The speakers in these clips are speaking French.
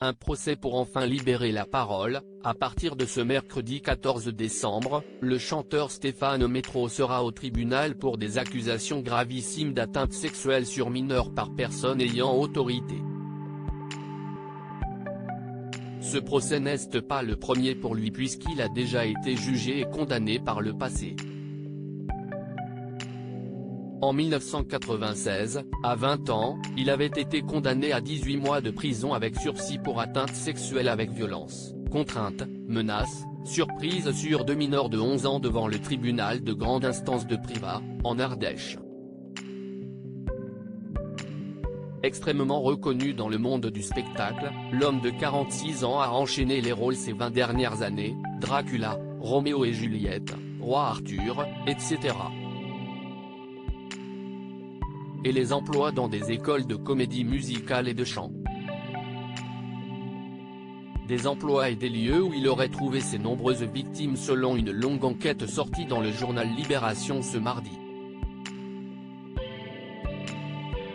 Un procès pour enfin libérer la parole. À partir de ce mercredi 14 décembre, le chanteur Stéphane Métro sera au tribunal pour des accusations gravissimes d'atteinte sexuelle sur mineurs par personne ayant autorité. Ce procès n'est pas le premier pour lui puisqu'il a déjà été jugé et condamné par le passé. En 1996, à 20 ans, il avait été condamné à 18 mois de prison avec sursis pour atteinte sexuelle avec violence, contrainte, menace, surprise sur deux mineurs de 11 ans devant le tribunal de grande instance de Privas, en Ardèche. Extrêmement reconnu dans le monde du spectacle, l'homme de 46 ans a enchaîné les rôles ces 20 dernières années, Dracula, Roméo et Juliette, Roi Arthur, etc. Et les emplois dans des écoles de comédie musicale et de chant. Des emplois et des lieux où il aurait trouvé ses nombreuses victimes selon une longue enquête sortie dans le journal Libération ce mardi.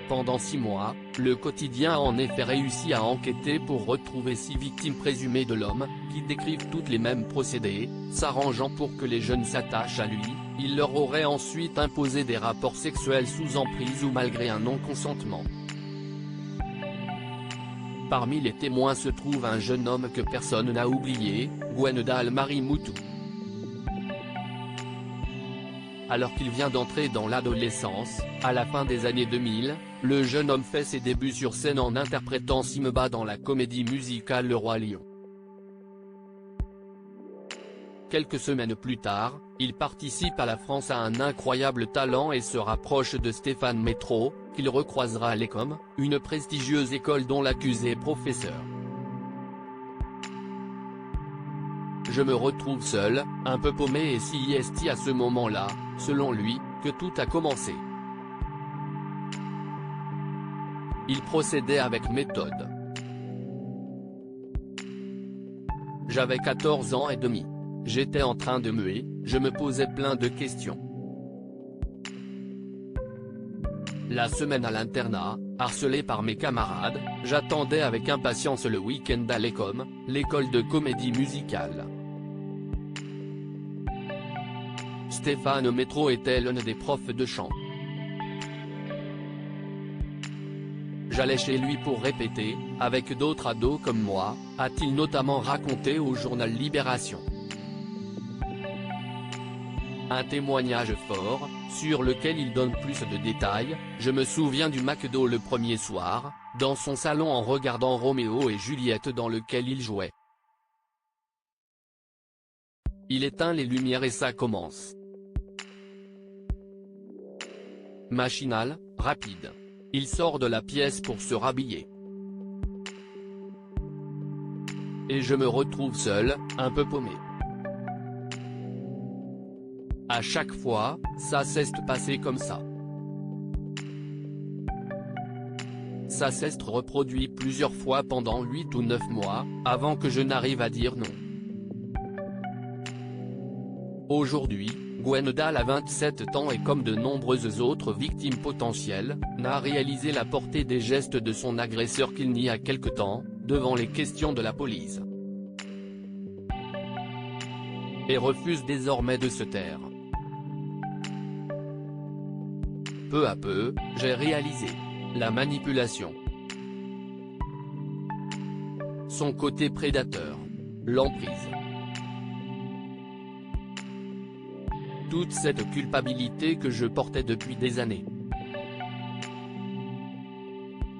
Pendant 6 mois, le quotidien a en effet réussi à enquêter pour retrouver 6 victimes présumées de l'homme, qui décrivent toutes les mêmes procédés, s'arrangeant pour que les jeunes s'attachent à lui. Il leur aurait ensuite imposé des rapports sexuels sous emprise ou malgré un non-consentement. Parmi les témoins se trouve un jeune homme que personne n'a oublié, Gwendal Marie Moutou. Alors qu'il vient d'entrer dans l'adolescence, à la fin des années 2000, le jeune homme fait ses débuts sur scène en interprétant Simba dans la comédie musicale Le Roi Lion. Quelques semaines plus tard, il participe à La France a un incroyable talent et se rapproche de Stéphane Métro, qu'il recroisera à l'ECOM, une prestigieuse école dont l'accusé est professeur. Je me retrouve seul, un peu paumé et c'est à ce moment-là, selon lui, que tout a commencé. Il procédait avec méthode. J'avais 14 ans et demi. J'étais en train de muer, je me posais plein de questions. La semaine à l'internat, harcelé par mes camarades, j'attendais avec impatience le week-end à l'ECOM, l'école de comédie musicale. Stéphane Métro était l'un des profs de chant. J'allais chez lui pour répéter, avec d'autres ados comme moi, a-t-il notamment raconté au journal Libération. Un témoignage fort, sur lequel il donne plus de détails. Je me souviens du McDo le premier soir, dans son salon en regardant Roméo et Juliette dans lequel il jouait. Il éteint les lumières et ça commence. Machinal, rapide. Il sort de la pièce pour se rhabiller. Et je me retrouve seul, un peu paumé. À chaque fois, ça s'est passé comme ça. Ça s'est reproduit plusieurs fois pendant 8 ou 9 mois, avant que je n'arrive à dire non. Aujourd'hui, Gwendal a 27 ans et comme de nombreuses autres victimes potentielles, n'a réalisé la portée des gestes de son agresseur qu'il nie à quelque temps, devant les questions de la police. Et refuse désormais de se taire. Peu à peu, j'ai réalisé la manipulation, son côté prédateur, l'emprise. Toute cette culpabilité que je portais depuis des années.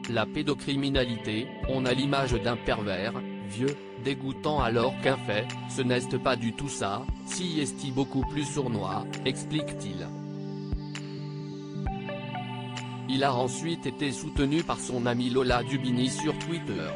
La pédocriminalité, on a l'image d'un pervers, vieux, dégoûtant alors qu'un fait, ce n'est pas du tout ça, si est beaucoup plus sournois, explique-t-il. Il a ensuite été soutenu par son amie Lola Dubini sur Twitter.